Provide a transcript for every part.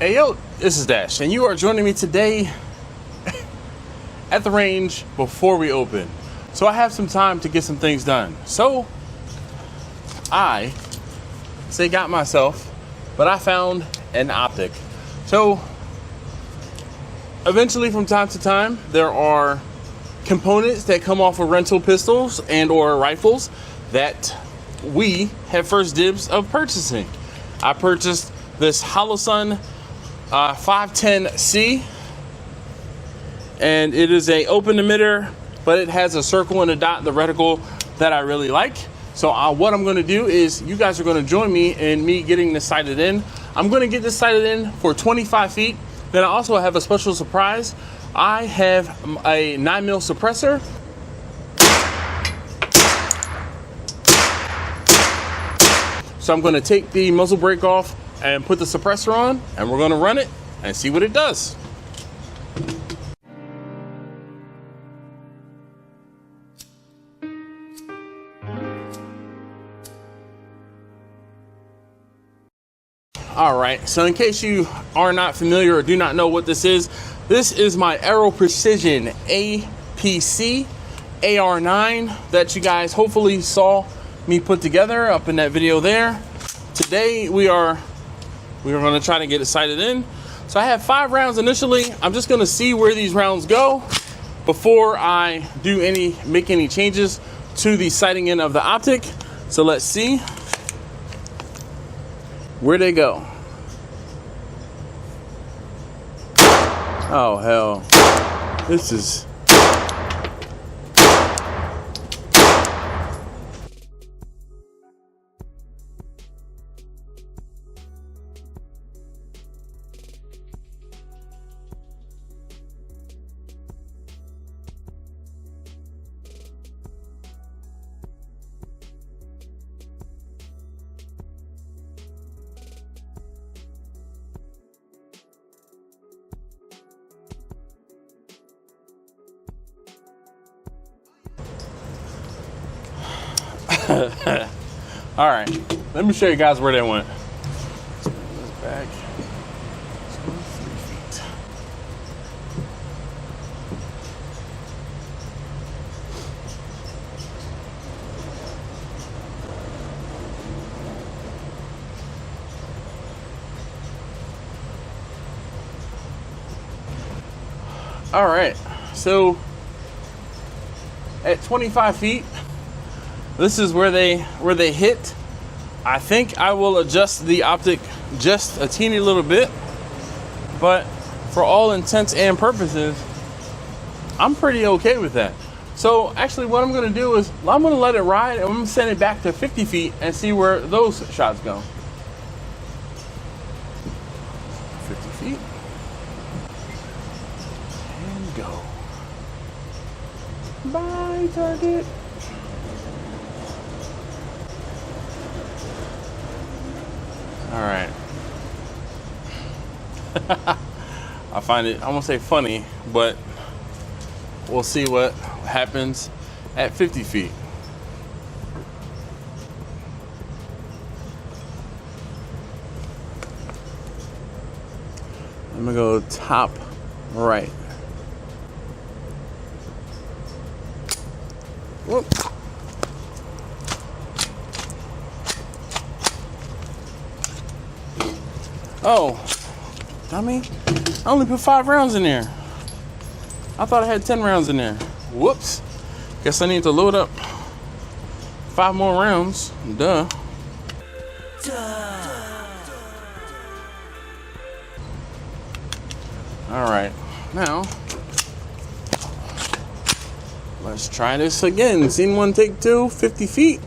Hey yo, this is Dash, and you are joining me today at the range before we open. So I have some time to get some things done. So I got myself, but I found an optic. So eventually, from time to time, there are components that come off of rental pistols and or rifles that we have first dibs of purchasing. I purchased this Holosun 510C, and it is a open emitter, but it has a circle and a dot in the reticle that I really like. So what I'm going to do is you guys are going to join me in me getting this sighted in. I'm going to get this sighted in for 25 feet. Then I also have a special surprise. I have a 9mm suppressor. So I'm going to take the muzzle brake off and put the suppressor on, and we're going to run it and see what it does. All right, so in case you are not familiar or do not know what this is my Aero Precision APC AR9 that you guys hopefully saw me put together up in that video there. Today we are going to try to get it sighted in. So I have 5 rounds initially. I'm just going to see where these rounds go before I do make any changes to the sighting in of the optic. So let's see where they go. Oh hell, this is all right, let me show you guys where they went. Back. Let's go 3 feet. All right, so at 25 feet, this is where they hit. I think I will adjust the optic just a teeny little bit, but for all intents and purposes, I'm pretty okay with that. So actually what I'm gonna do is I'm gonna let it ride, and I'm gonna send it back to 50 feet and see where those shots go. 50 feet. And go. Bye, target. All right. I find it, I won't say funny, but we'll see what happens at 50 feet. I'm gonna go top right. Whoop. Oh, dummy. I only put 5 rounds in there. I thought I had 10 rounds in there. Whoops. Guess I need to load up 5 more rounds. Duh. All right. Now, let's try this again. Scene 1, take 2, 50 feet.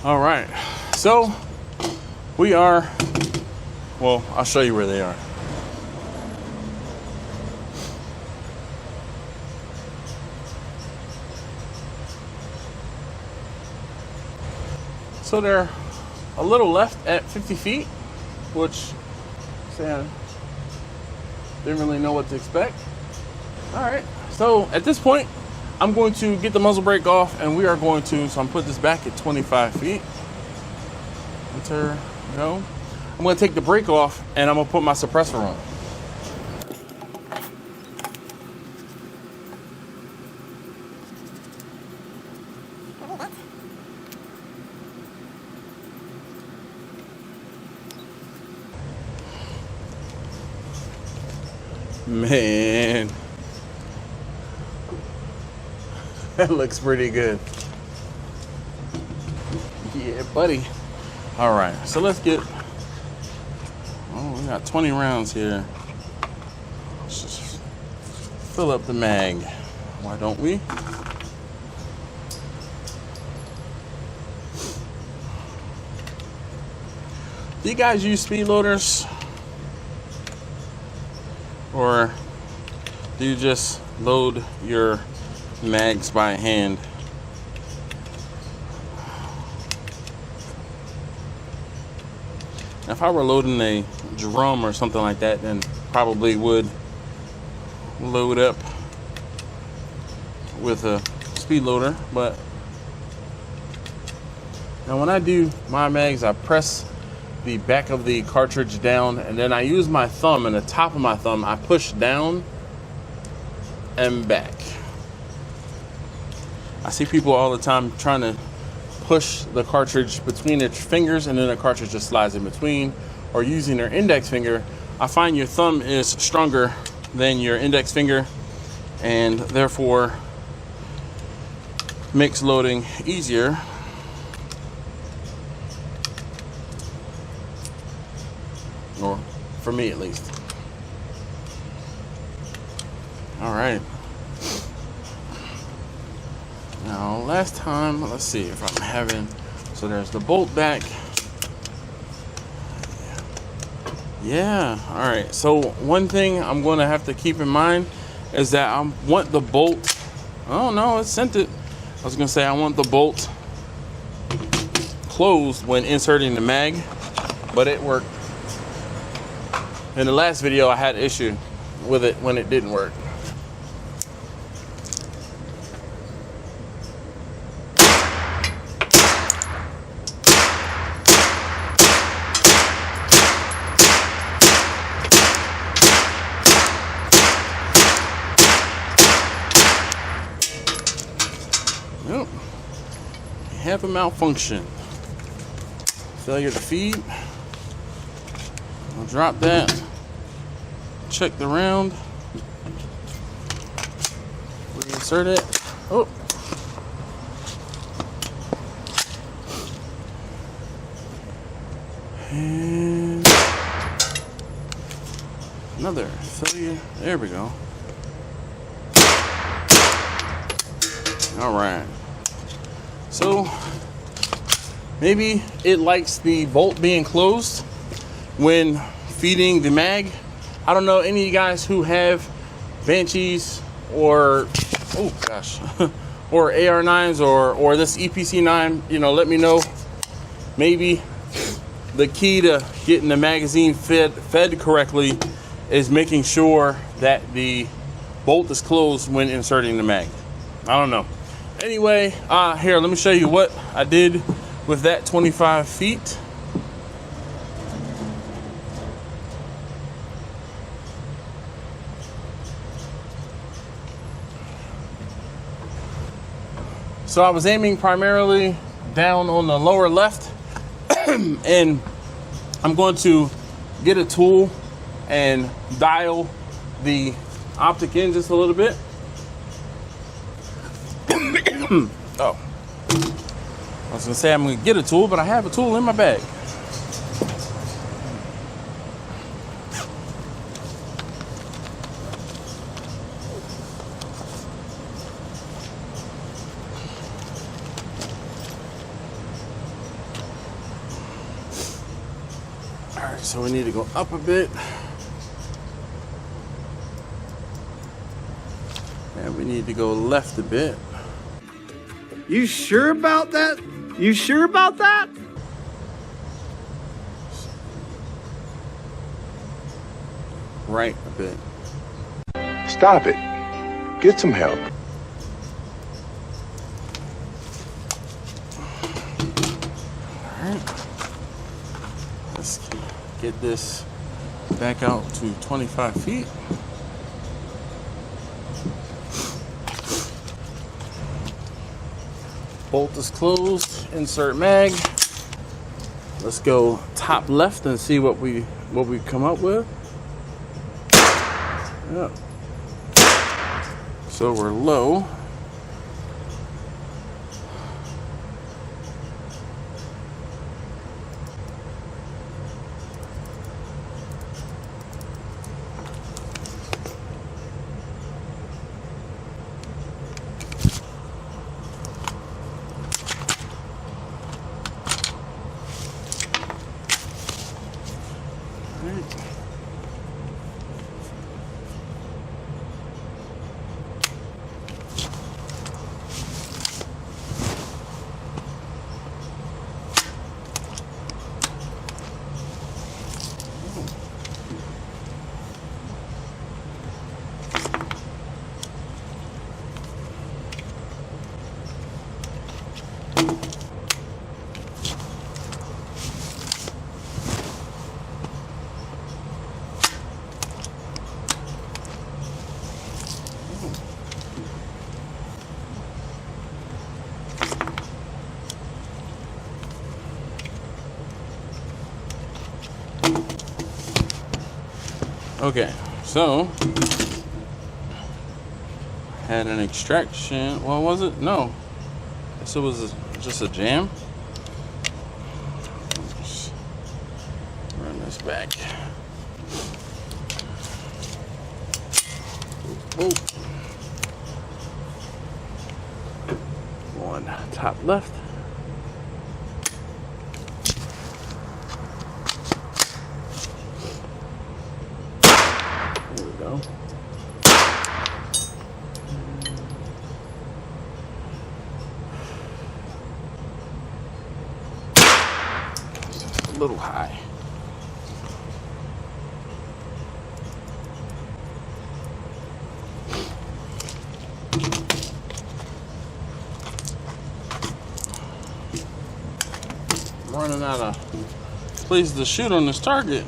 All right, so we are, well, I'll show you where they are. So they're a little left at 50 feet, which I didn't really know what to expect. All right, so at this point, I'm going to get the muzzle brake off, and we are going to, so I'm putting this back at 25 feet. Enter, go. I'm going to take the brake off, and I'm going to put my suppressor on. Man, that looks pretty good. Yeah, buddy. All right, so let's get, oh, we got 20 rounds here. Let's just fill up the mag. Why don't we? Do you guys use speed loaders? Or do you just load your mags by hand? If I were loading a drum or something like that, then probably would load up with a speed loader. But now when I do my mags, I press the back of the cartridge down, and then I use my thumb, and the top of my thumb I push down and back. I see people all the time trying to push the cartridge between their fingers, and then the cartridge just slides in between, or using their index finger. I find your thumb is stronger than your index finger, and therefore makes loading easier. Or for me at least. All right. Now last time, let's see if I'm having, so there's the bolt back. Yeah, all right. So one thing I'm going to have to keep in mind is that I want the bolt, oh no, it sent it. I was going to say I want the bolt closed when inserting the mag, but it worked. In the last video, I had an issue with it when it didn't work. Nope. Have a malfunction. Failure to feed. I'll drop that. Check the round. Reinsert it. Oh. And another failure. There we go. All right. So maybe it likes the bolt being closed when feeding the mag. I don't know any of you guys who have Banshees or, oh gosh, or AR9s or this EPC9, you know, let me know. Maybe the key to getting the magazine fed correctly is making sure that the bolt is closed when inserting the mag. I don't know. Anyway, here, let me show you what I did with that 25 feet. So I was aiming primarily down on the lower left, and I'm going to get a tool and dial the optic in just a little bit. Oh, I was gonna say I'm gonna get a tool, but I have a tool in my bag. Alright, so we need to go up a bit. And we need to go left a bit. You sure about that? You sure about that? Right a bit. Stop it. Get some help. Alright. Let's get this back out to 25 feet. Bolt is closed, insert mag. Let's go top left and see what we come up with. Yeah. So we're low. Okay, so had an extraction. What was it? No, this was just a jam. Just run this back. Whoa. One top left. There we go. A little high. Running out of place to shoot on this target.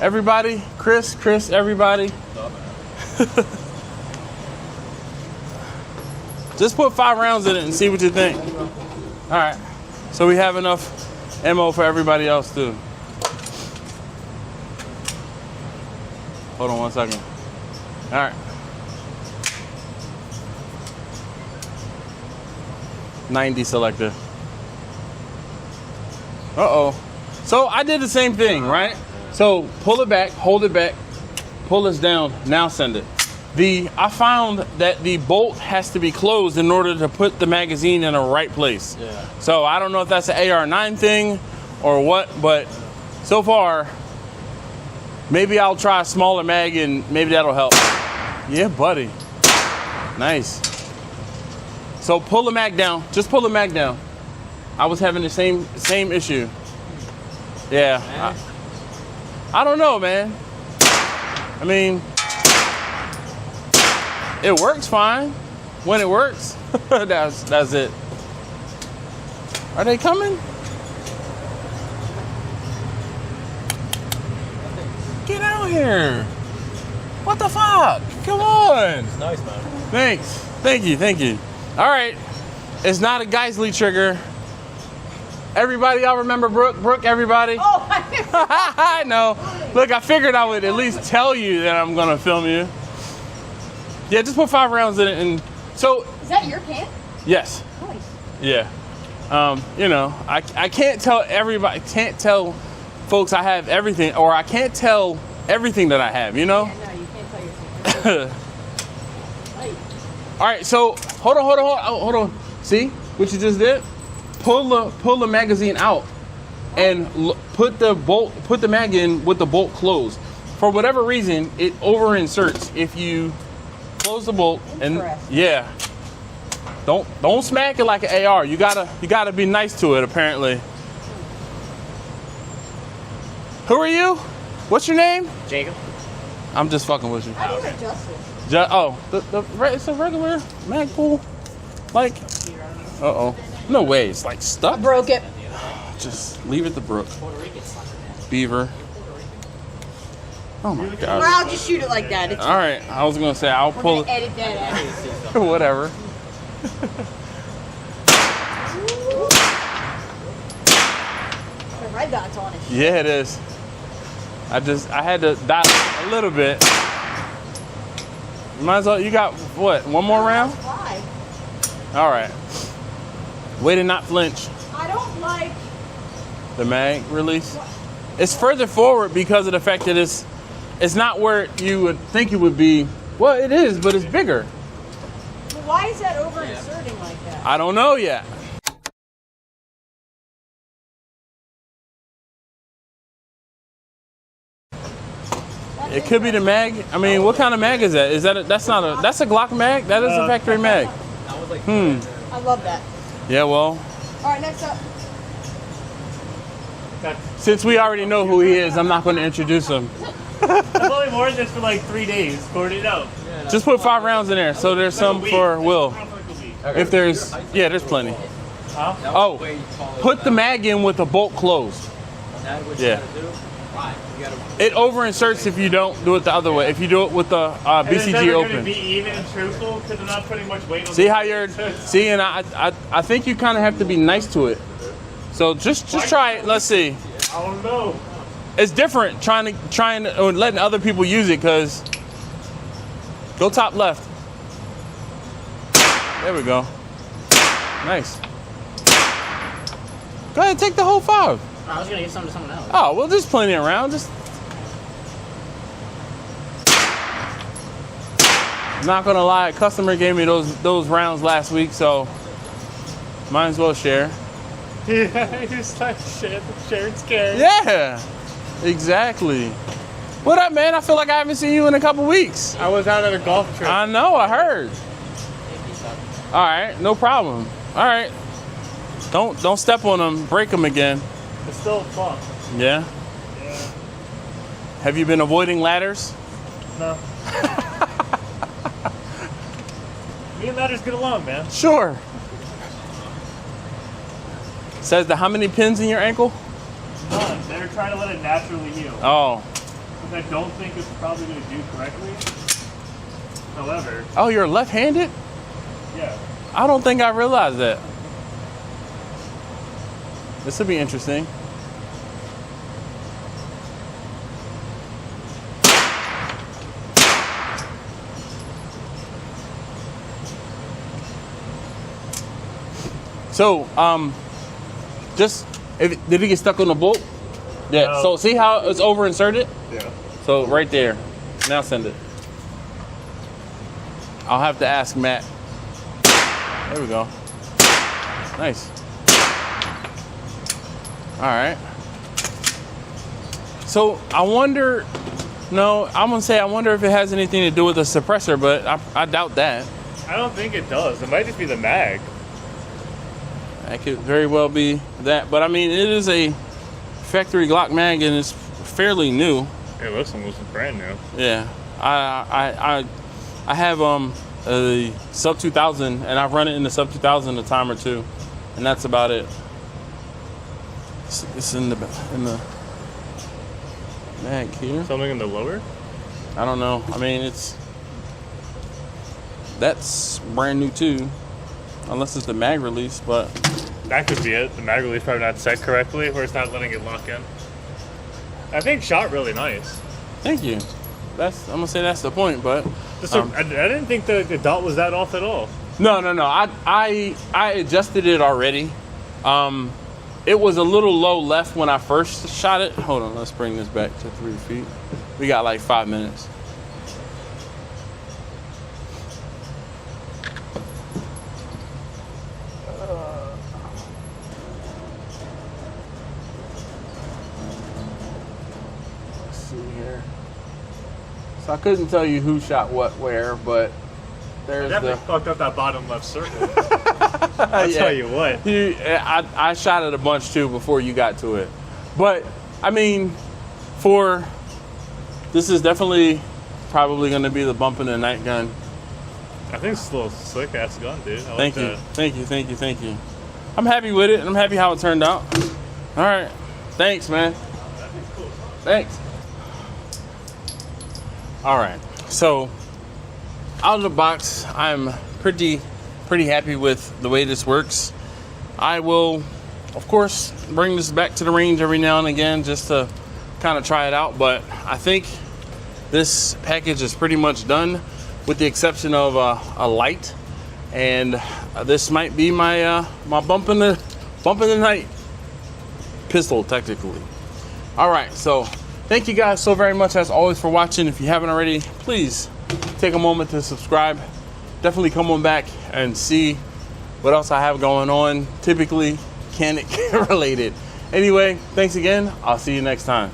Everybody, Chris, everybody. Just put 5 rounds in it and see what you think. All right, so we have enough ammo for everybody else too. Hold on 1 second. All right. 90 selector. Uh-oh. So I did the same thing, right? So pull it back, hold it back, pull this down, now send it. I found that the bolt has to be closed in order to put the magazine in the right place. Yeah. So I don't know if that's an AR9 thing or what, but so far, maybe I'll try a smaller mag and maybe that'll help. Yeah, buddy. Nice. So pull the mag down. Just pull the mag down. I was having the same issue. Yeah. I don't know, man. I mean, it works fine when it works. that's it. Are they coming? Get out here. What the fuck? Come on. It's nice, man. Thanks. Thank you. All right. It's not a Geisley trigger. Everybody, y'all remember Brooke, everybody? Oh, I know. Look, I figured I would at least tell you that I'm gonna film you. Yeah, just put 5 rounds in it, and so. is that your can? Yes. Nice. Yeah. You know, I can't tell everybody, can't tell folks I have everything, or I can't tell everything that I have, you know? Yeah, no, you can't tell your secret. Right. All right, so hold on. See what you just did? Pull the magazine out and put the mag in with the bolt closed. For whatever reason, it over inserts if you close the bolt. And yeah, don't smack it like an AR. You gotta be nice to it. Apparently. Who are you? What's your name? Jacob. I'm just fucking with you. How do you adjust this? It's a regular mag pull. Like, no way, it's like stuck. I broke it. Just leave it to Brooke. Beaver. Oh my Or god. I'll just shoot it like that. It's All right, I was gonna say I'll we're pull gonna edit that out. whatever. The red dot's on it. Yeah, it is. I had to dot a little bit. You might as well. You got what? One more round? Why? All right. Way to not flinch. I don't like. The mag release. It's further forward because of the fact that it's not where you would think it would be. Well, it is, but it's bigger. Well, why is that over inserting like that? I don't know yet. It could be the mag. I mean, what kind of mag is that? That's a Glock mag? That is a factory mag. I love that. Yeah, well, All right, next up. since we already know who he is, I'm not going to introduce him. I've only worn this for like 3 days. Poured it out. Just put 5 rounds in there, so there's some for Will. If there's, yeah, there's plenty. Huh? Oh, put the mag in with the bolt closed. Yeah. It over inserts if you don't do it the other way. If you do it with the BCG open. open. Be even and truthful because I'm not putting much weight on. See how you're. See, and I think you kind of have to be nice to it. So just try it. Let's see. I don't know. It's different trying to or letting other people use it because. Go top left. There we go. Nice. Go ahead, take the whole 5. I was gonna give some to someone else. Oh, well, there's plenty around. Just not gonna lie, a customer gave me those rounds last week, so might as well share. Yeah, he's like sharing scared. Yeah, exactly. What up, man? I feel like I haven't seen you in a couple weeks. I was out at a golf trip. I know, I heard. All right, no problem. All right, don't step on them, break them again. It's still fun. Yeah. Yeah. Have you been avoiding ladders? No. Me and ladders get along, man. Sure. Says the how many pins in your ankle? None. They're trying to let it naturally heal. Oh. Which I don't think it's probably going to do correctly. However, Oh, you're left-handed? yeah. I don't think I realized that. This will be interesting. So, did it get stuck on the bolt? Yeah, so see how it's over inserted? Yeah. So right there. Now send it. I'll have to ask Matt. There we go. Nice. All right. So I wonder, no, I'm gonna say I wonder if it has anything to do with the suppressor, but I doubt that. I don't think it does. It might just be the mag. That could very well be that, but I mean, it is a factory Glock mag and it's fairly new. It looks almost brand new. Yeah, I have a sub 2000 and I've run it in the sub 2000 a time or two, and that's about it. It's in the mag here. Something in the lower? I don't know. I mean, that's brand new too, unless it's the mag release, but That could be it. The mag release probably not set correctly, or it's not letting it lock in. I think shot really nice. thank you. I'm gonna say that's the point, but I didn't think the dot was that off at all. no. I adjusted it already. It was a little low left when I first shot it. Hold on, let's bring this back to 3 feet. We got like 5 minutes. Let's see here. So I couldn't tell you who shot what where, but there's Definitely fucked up that bottom left circle. I'll tell you what. I shot it a bunch too before you got to it. But, I mean, this is definitely probably going to be the bump in the night gun. I think it's a little slick ass gun, dude. I Thank like you. that. Thank you. I'm happy with it, and I'm happy how it turned out. All right. Thanks, man. Thanks. All right. So, out of the box, I'm pretty happy with the way this works. I will, of course, bring this back to the range every now and again just to kind of try it out, but I think this package is pretty much done with the exception of a light, and this might be my my bump in the night pistol technically. All right, so thank you guys so very much as always for watching. If you haven't already, please take a moment to subscribe. Definitely come on back and see what else I have going on, typically Canik related. Anyway, thanks again. I'll see you next time.